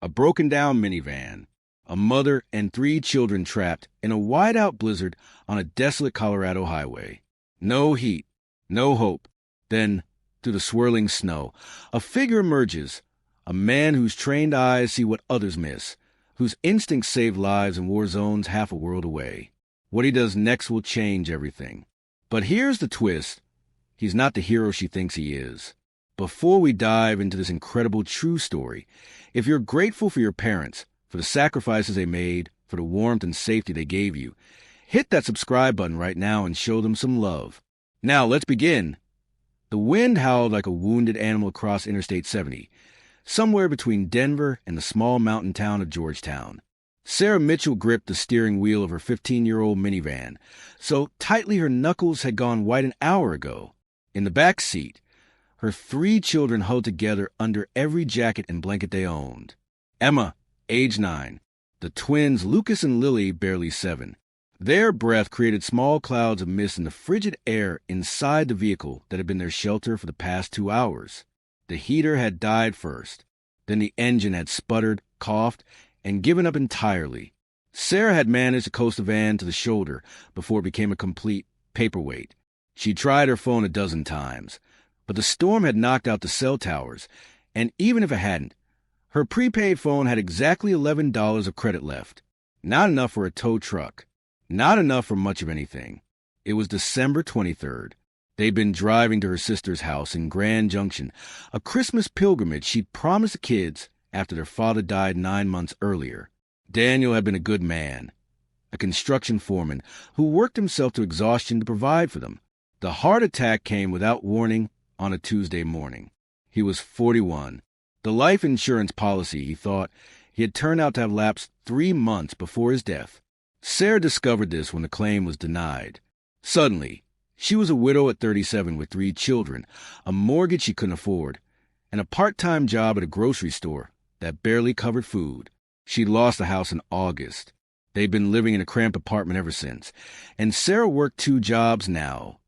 A broken-down minivan. A mother and 3 children trapped in a whiteout blizzard on a desolate Colorado highway. No heat, no hope. Then, through the swirling snow, a figure emerges, a man whose trained eyes see what others miss, whose instincts save lives in war zones half a world away. What he does next will change everything. But here's the twist. He's not the hero she thinks he is. Before we dive into this incredible true story, if you're grateful for your parents, for the sacrifices they made, for the warmth and safety they gave you, hit that subscribe button right now and show them some love. Now, let's begin. The wind howled like a wounded animal across Interstate 70, somewhere between Denver and the small mountain town of Georgetown. Sarah Mitchell gripped the steering wheel of her 15-year-old minivan, so tightly her knuckles had gone white an hour ago. In the back seat, her 3 children huddled together under every jacket and blanket they owned. Emma, age 9. The twins Lucas and Lily, barely 7. Their breath created small clouds of mist in the frigid air inside the vehicle that had been their shelter for the past 2 hours. The heater had died first. Then the engine had sputtered, coughed, and given up entirely. Sarah had managed to coast the van to the shoulder before it became a complete paperweight. She tried her phone a dozen times, but the storm had knocked out the cell towers, and even if it hadn't, her prepaid phone had exactly $11 of credit left. Not enough for a tow truck. Not enough for much of anything. It was December 23rd. They'd been driving to her sister's house in Grand Junction, a Christmas pilgrimage she'd promised the kids after their father died 9 months earlier. Daniel had been a good man, a construction foreman who worked himself to exhaustion to provide for them. The heart attack came without warning on a Tuesday morning. He was 41. The life insurance policy, he thought, he had turned out to have lapsed 3 months before his death. Sarah discovered this when the claim was denied. Suddenly, she was a widow at 37 with 3 children, a mortgage she couldn't afford, and a part-time job at a grocery store that barely covered food. She'd lost the house in August. They'd been living in a cramped apartment ever since, and Sarah worked 2 jobs now,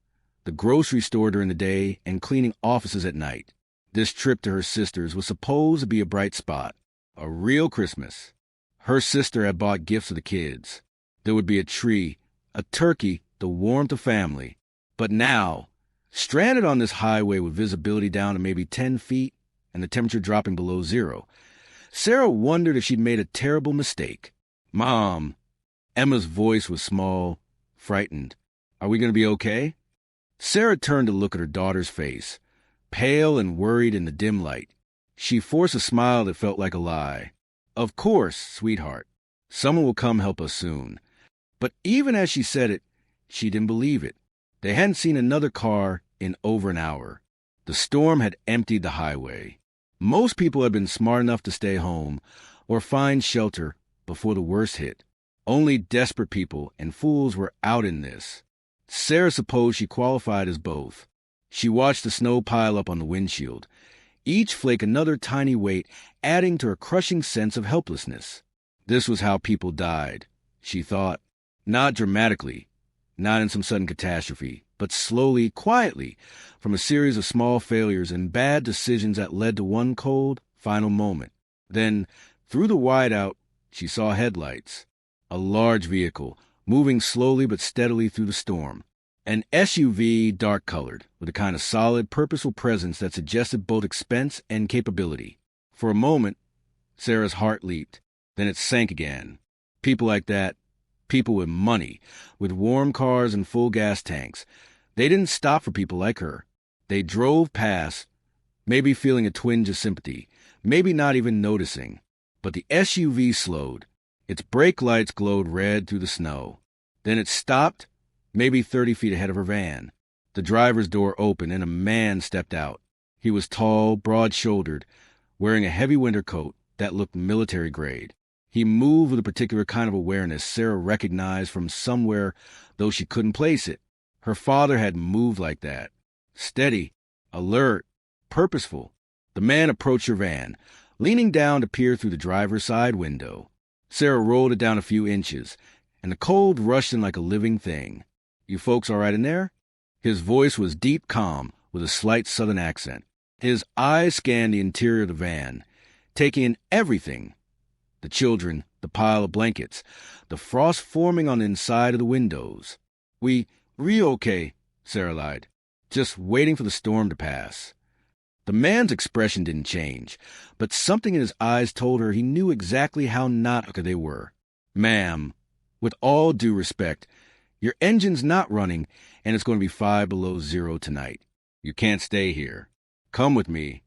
the grocery store during the day and cleaning offices at night. This trip to her sister's was supposed to be a bright spot, a real Christmas. Her sister had bought gifts for the kids. There would be a tree, a turkey, the warmth of family. But now, stranded on this highway with visibility down to maybe 10 feet and the temperature dropping below 0, Sarah wondered if she'd made a terrible mistake. "Mom," Emma's voice was small, frightened. "Are we going to be okay?" Sarah turned to look at her daughter's face, pale and worried in the dim light. She forced a smile that felt like a lie. "Of course, sweetheart. Someone will come help us soon." But even as she said it, she didn't believe it. They hadn't seen another car in over an hour. The storm had emptied the highway. Most people had been smart enough to stay home or find shelter before the worst hit. Only desperate people and fools were out in this. Sarah supposed she qualified as both. She watched the snow pile up on the windshield, each flake another tiny weight, adding to her crushing sense of helplessness. This was how people died, she thought. Not dramatically, not in some sudden catastrophe, but slowly, quietly, from a series of small failures and bad decisions that led to one cold, final moment. Then, through the whiteout, she saw headlights. A large vehicle, moving slowly but steadily through the storm. An SUV, dark-colored, with a kind of solid, purposeful presence that suggested both expense and capability. For a moment, Sarah's heart leaped. Then it sank again. People like that, people with money, with warm cars and full gas tanks, they didn't stop for people like her. They drove past, maybe feeling a twinge of sympathy, maybe not even noticing. But the SUV slowed. Its brake lights glowed red through the snow. Then it stopped, maybe 30 feet ahead of her van. The driver's door opened and a man stepped out. He was tall, broad-shouldered, wearing a heavy winter coat that looked military-grade. He moved with a particular kind of awareness Sarah recognized from somewhere, though she couldn't place it. Her father had moved like that. Steady, alert, purposeful. The man approached her van, leaning down to peer through the driver's side window. Sarah rolled it down a few inches, and the cold rushed in like a living thing. "You folks all right in there?" His voice was deep calm, with a slight southern accent. His eyes scanned the interior of the van, taking in everything, The children, the pile of blankets, the frost forming on the inside of the windows. We okay, Sarah lied, just waiting for the storm to pass. The man's expression didn't change, but something in his eyes told her he knew exactly how not okay they were. Ma'am, with all due respect, your engine's not running, and it's going to be 5 below zero tonight. You can't stay here. Come with me.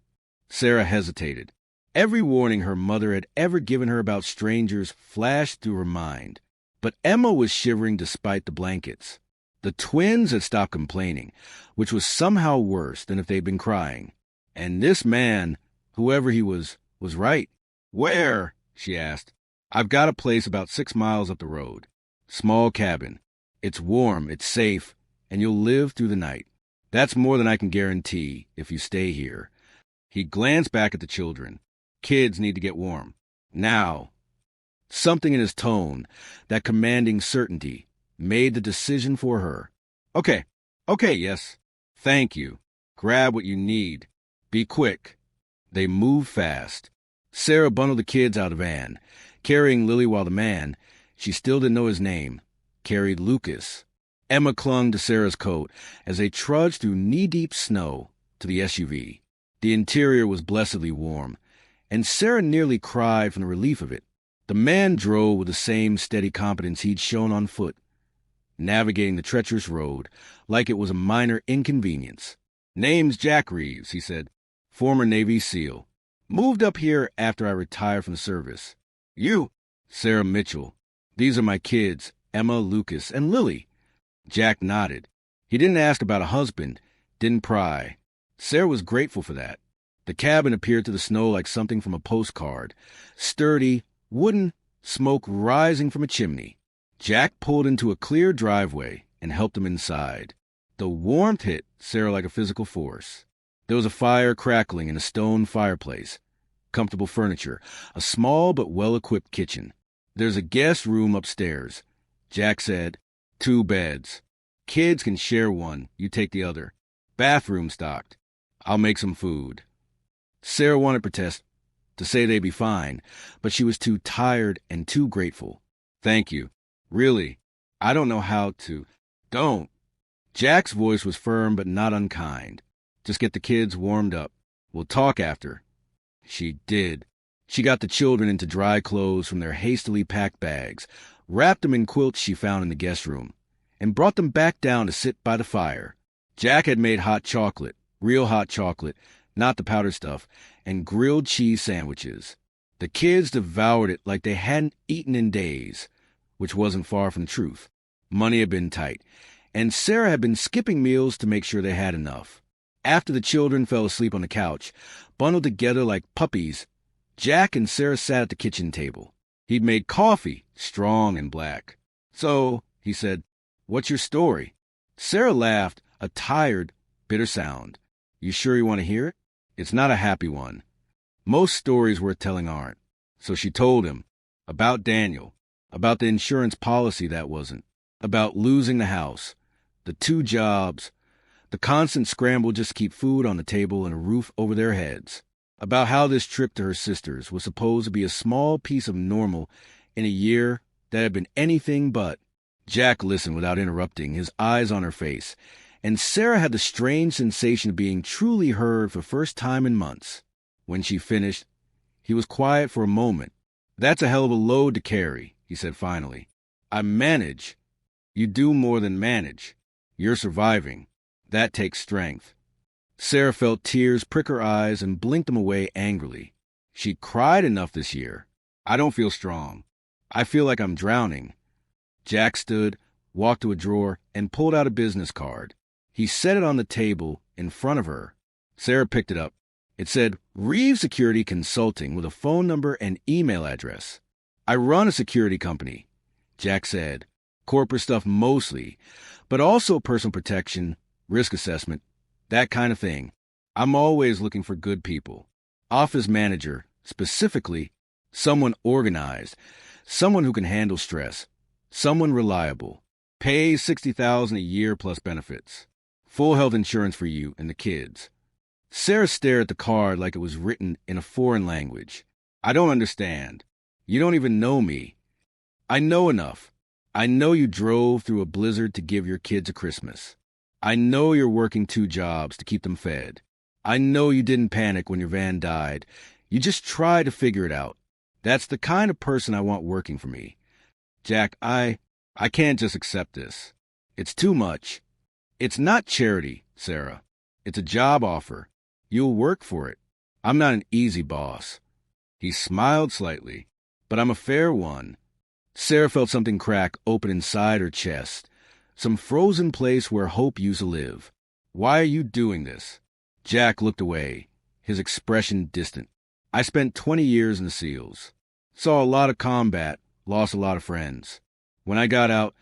Sarah hesitated. Every warning her mother had ever given her about strangers flashed through her mind. But Emma was shivering despite the blankets. The twins had stopped complaining, which was somehow worse than if they'd been crying. And this man, whoever he was right. Where? She asked. I've got a place about 6 miles up the road. Small cabin. It's warm, it's safe, and you'll live through the night. That's more than I can guarantee if you stay here. He glanced back at the children. Kids need to get warm. Now. Something in his tone, that commanding certainty, made the decision for her. Okay, yes. Thank you. Grab what you need. Be quick. They moved fast. Sarah bundled the kids out of the van, carrying Lily while the man, she still didn't know his name, carried Lucas. Emma clung to Sarah's coat as they trudged through knee-deep snow to the SUV. The interior was blessedly warm, and Sarah nearly cried from the relief of it. The man drove with the same steady competence he'd shown on foot, navigating the treacherous road like it was a minor inconvenience. Name's Jack Reeves, he said, former Navy SEAL. Moved up here after I retired from the service. You? Sarah Mitchell. These are my kids, Emma, Lucas, and Lily. Jack nodded. He didn't ask about a husband, didn't pry. Sarah was grateful for that. The cabin appeared to the snow like something from a postcard. Sturdy, wooden, smoke rising from a chimney. Jack pulled into a clear driveway and helped him inside. The warmth hit Sarah like a physical force. There was a fire crackling in a stone fireplace, comfortable furniture, a small but well-equipped kitchen. There's a guest room upstairs. Jack said, 2 beds. Kids can share one, you take the other. Bathroom stocked. I'll make some food. Sarah wanted to protest, to say they'd be fine, but she was too tired and too grateful. Thank you. Really, I don't know how to. Don't. Jack's voice was firm but not unkind. Just get the kids warmed up. We'll talk after. She did. She got the children into dry clothes from their hastily packed bags, wrapped them in quilts she found in the guest room, and brought them back down to sit by the fire. Jack had made hot chocolate, real hot chocolate, not the powdered stuff, and grilled cheese sandwiches. The kids devoured it like they hadn't eaten in days, which wasn't far from the truth. Money had been tight, and Sarah had been skipping meals to make sure they had enough. After the children fell asleep on the couch, bundled together like puppies, Jack and Sarah sat at the kitchen table. He'd made coffee, strong and black. So, he said, what's your story? Sarah laughed, a tired, bitter sound. You sure you want to hear it? It's not a happy one. Most stories worth telling aren't. So she told him about Daniel, about the insurance policy that wasn't, about losing the house, the 2 jobs, the constant scramble just to keep food on the table and a roof over their heads, about how this trip to her sister's was supposed to be a small piece of normal in a year that had been anything but. Jack listened without interrupting, his eyes on her face, and Sarah had the strange sensation of being truly heard for the first time in months. When she finished, he was quiet for a moment. That's a hell of a load to carry, he said finally. I manage. You do more than manage. You're surviving. That takes strength. Sarah felt tears prick her eyes and blinked them away angrily. She'd cried enough this year. I don't feel strong. I feel like I'm drowning. Jack stood, walked to a drawer, and pulled out a business card. He set it on the table in front of her. Sarah picked it up. It said, Reeves Security Consulting with a phone number and email address. I run a security company, Jack said. Corporate stuff mostly, but also personal protection, risk assessment, that kind of thing. I'm always looking for good people. Office manager, specifically, someone organized, someone who can handle stress, someone reliable. Pays $60,000 a year plus benefits. Full health insurance for you and the kids. Sarah stared at the card like it was written in a foreign language. I don't understand. You don't even know me. I know enough. I know you drove through a blizzard to give your kids a Christmas. I know you're working 2 jobs to keep them fed. I know you didn't panic when your van died. You just tried to figure it out. That's the kind of person I want working for me. Jack, I can't just accept this. It's too much. It's not charity, Sarah. It's a job offer. You'll work for it. I'm not an easy boss. He smiled slightly. But I'm a fair one. Sarah felt something crack open inside her chest. Some frozen place where hope used to live. Why are you doing this? Jack looked away, his expression distant. I spent 20 years in the SEALs. Saw a lot of combat, lost a lot of friends. When I got out,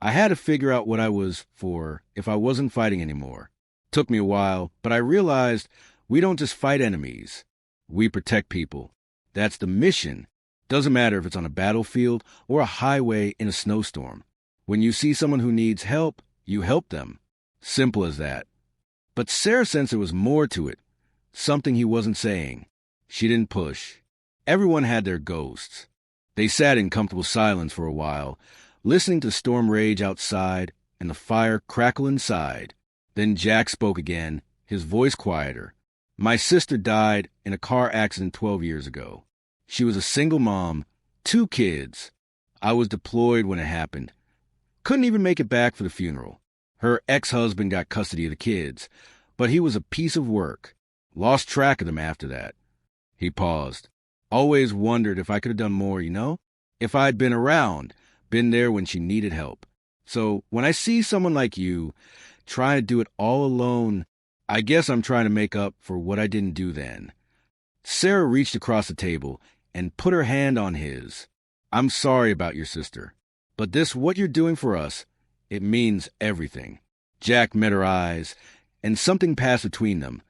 I had to figure out what I was for if I wasn't fighting anymore. Took me a while, but I realized we don't just fight enemies. We protect people. That's the mission. Doesn't matter if it's on a battlefield or a highway in a snowstorm. When you see someone who needs help, you help them. Simple as that. But Sarah sensed there was more to it. Something he wasn't saying. She didn't push. Everyone had their ghosts. They sat in comfortable silence for a while, listening to the storm rage outside and the fire crackle inside. Then Jack spoke again, his voice quieter. My sister died in a car accident 12 years ago. She was a single mom, 2 kids. I was deployed when it happened. Couldn't even make it back for the funeral. Her ex-husband got custody of the kids, but he was a piece of work. Lost track of them after that. He paused. Always wondered if I could have done more, If I'd been around, been there when she needed help. So when I see someone like you trying to do it all alone, I guess I'm trying to make up for what I didn't do then. Sarah reached across the table and put her hand on his. I'm sorry about your sister, but what you're doing for us, it means everything. Jack met her eyes, and something passed between them.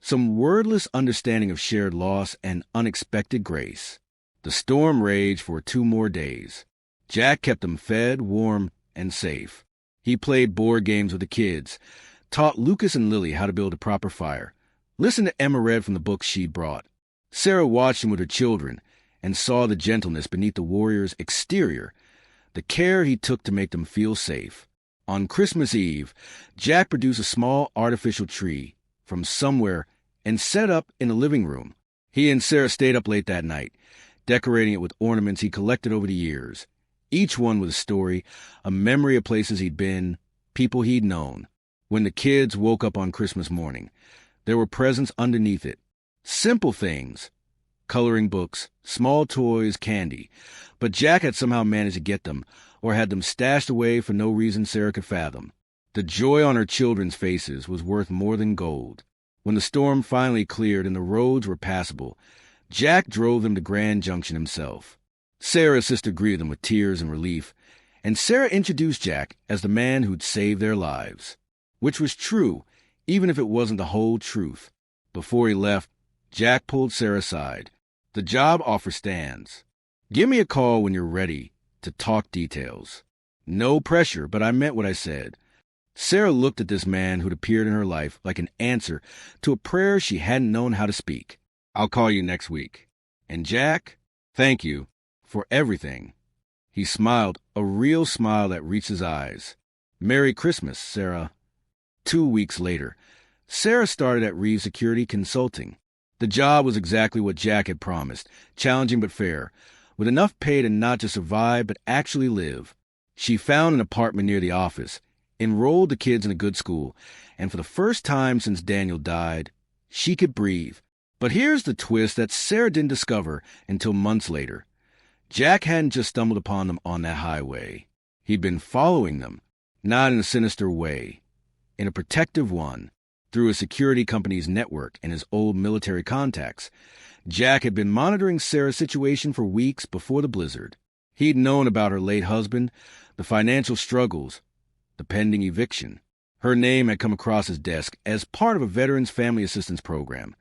Some wordless understanding of shared loss and unexpected grace. The storm raged for 2 more days. Jack kept them fed, warm, and safe. He played board games with the kids, taught Lucas and Lily how to build a proper fire, listened to Emma read from the books she'd brought. Sarah watched him with her children and saw the gentleness beneath the warrior's exterior, the care he took to make them feel safe. On Christmas Eve, Jack produced a small artificial tree from somewhere and set it up in the living room. He and Sarah stayed up late that night, decorating it with ornaments he collected over the years, each one with a story, a memory of places he'd been, people he'd known. When the kids woke up on Christmas morning, there were presents underneath it. Simple things, coloring books, small toys, candy. But Jack had somehow managed to get them, or had them stashed away for no reason Sarah could fathom. The joy on her children's faces was worth more than gold. When the storm finally cleared and the roads were passable, Jack drove them to Grand Junction himself. Sarah's sister greeted them with tears and relief, and Sarah introduced Jack as the man who'd saved their lives. Which was true, even if it wasn't the whole truth. Before he left, Jack pulled Sarah aside. The job offer stands. Give me a call when you're ready to talk details. No pressure, but I meant what I said. Sarah looked at this man who'd appeared in her life like an answer to a prayer she hadn't known how to speak. I'll call you next week. And Jack, thank you for everything. He smiled, a real smile that reached his eyes. Merry Christmas, Sarah. 2 weeks later, Sarah started at Reeves Security Consulting. The job was exactly what Jack had promised, challenging but fair, with enough pay to not just survive but actually live. She found an apartment near the office, enrolled the kids in a good school, and for the first time since Daniel died, she could breathe. But here's the twist that Sarah didn't discover until months later. Jack hadn't just stumbled upon them on that highway. He'd been following them, not in a sinister way, in a protective one. Through a security company's network and his old military contacts, Jack had been monitoring Sarah's situation for weeks before the blizzard. He'd known about her late husband, the financial struggles, the pending eviction. Her name had come across his desk as part of a Veterans Family Assistance Program.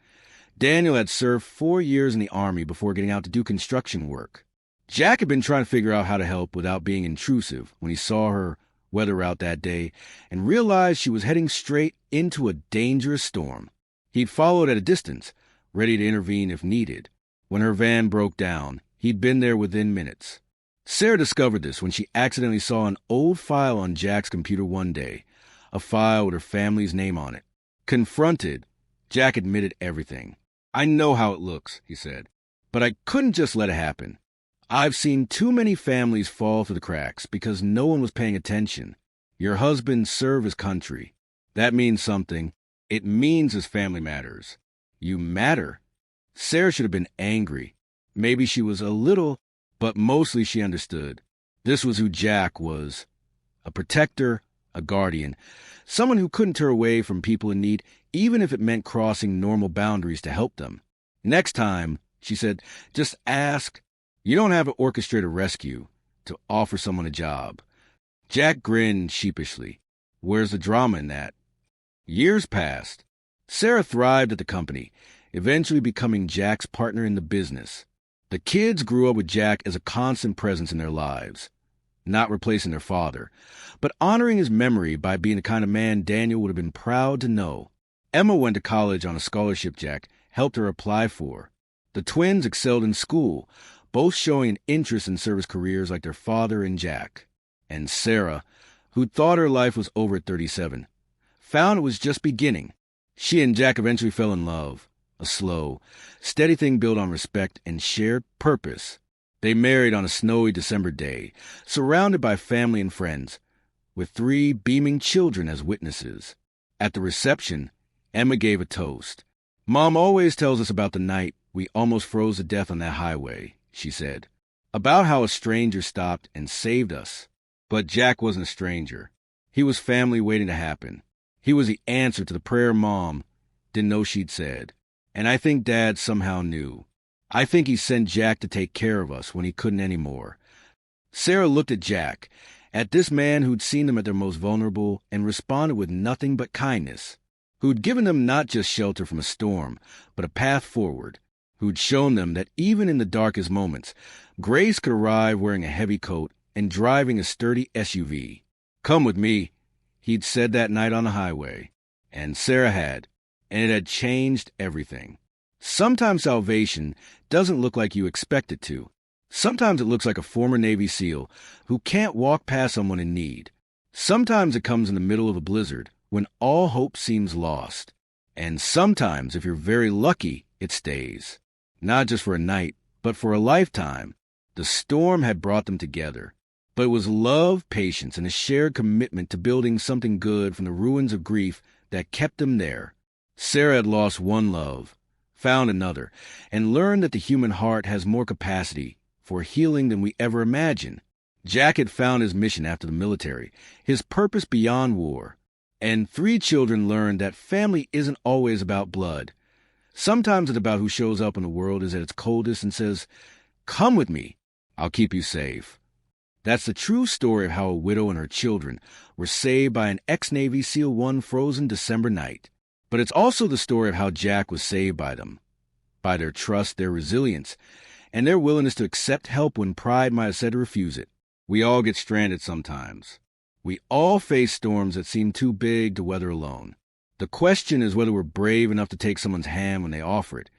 Daniel had served 4 years in the Army before getting out to do construction work. Jack had been trying to figure out how to help without being intrusive when he saw her weather route that day and realized she was heading straight into a dangerous storm. He'd followed at a distance, ready to intervene if needed. When her van broke down, He'd been there within minutes. Sarah discovered this when she accidentally saw an old file on Jack's computer one day, a file with her family's name on it. Confronted, Jack admitted everything. "I know how it looks," he said, "but I couldn't just let it happen. I've seen too many families fall through the cracks because no one was paying attention. Your husband served his country. That means something. It means his family matters. You matter." Sarah should have been angry. Maybe she was a little, but mostly she understood. This was who Jack was. A protector, a guardian, someone who couldn't turn away from people in need, even if it meant crossing normal boundaries to help them. "Next time," she said, "just ask. You don't have to orchestrate a rescue to offer someone a job." Jack grinned sheepishly. Where's the drama in that? Years passed. Sarah thrived at the company, eventually becoming Jack's partner in the business. The kids grew up with Jack as a constant presence in their lives, not replacing their father, but honoring his memory by being the kind of man Daniel would have been proud to know. Emma went to college on a scholarship Jack helped her apply for. The twins excelled in school, both showing an interest in service careers like their father and Jack. And Sarah, who'd thought her life was over at 37, found it was just beginning. She and Jack eventually fell in love, a slow, steady thing built on respect and shared purpose. They married on a snowy December day, surrounded by family and friends, with 3 beaming children as witnesses. At the reception, Emma gave a toast. "Mom always tells us about the night we almost froze to death on that highway," she said, "about how a stranger stopped and saved us." But Jack wasn't a stranger. He was family waiting to happen. He was the answer to the prayer Mom didn't know she'd said. And I think Dad somehow knew. I think he sent Jack to take care of us when he couldn't anymore. Sarah looked at Jack, at this man who'd seen them at their most vulnerable and responded with nothing but kindness, who'd given them not just shelter from a storm, but a path forward, who'd shown them that even in the darkest moments, grace could arrive wearing a heavy coat and driving a sturdy SUV. "Come with me," he'd said that night on the highway. And Sarah had. And it had changed everything. Sometimes salvation doesn't look like you expect it to. Sometimes it looks like a former Navy SEAL who can't walk past someone in need. Sometimes it comes in the middle of a blizzard when all hope seems lost. And sometimes, if you're very lucky, it stays. Not just for a night, but for a lifetime. The storm had brought them together. But it was love, patience, and a shared commitment to building something good from the ruins of grief that kept them there. Sarah had lost one love, found another, and learned that the human heart has more capacity for healing than we ever imagined. Jack had found his mission after the military, his purpose beyond war. And 3 children learned that family isn't always about blood. Sometimes it's about who shows up when the world is at its coldest and says, "Come with me, I'll keep you safe." That's the true story of how a widow and her children were saved by an ex-Navy SEAL one frozen December night. But it's also the story of how Jack was saved by them, by their trust, their resilience, and their willingness to accept help when pride might have said to refuse it. We all get stranded sometimes. We all face storms that seem too big to weather alone. The question is whether we're brave enough to take someone's hand when they offer it,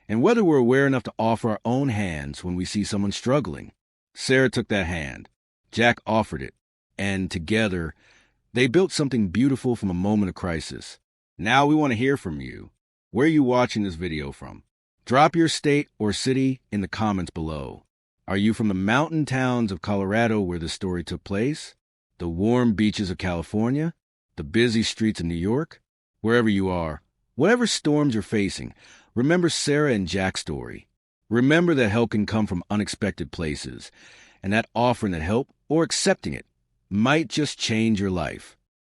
and whether we're aware enough to offer our own hands when we see someone struggling. Sarah took that hand. Jack offered it, and together, they built something beautiful from a moment of crisis. Now we want to hear from you. Where are you watching this video from? Drop your state or city in the comments below. Are you from the mountain towns of Colorado where this story took place? The warm beaches of California? The busy streets of New York? Wherever you are, whatever storms you're facing, remember Sarah and Jack's story. Remember that help can come from unexpected places, and that offering that help or accepting it might just change your life.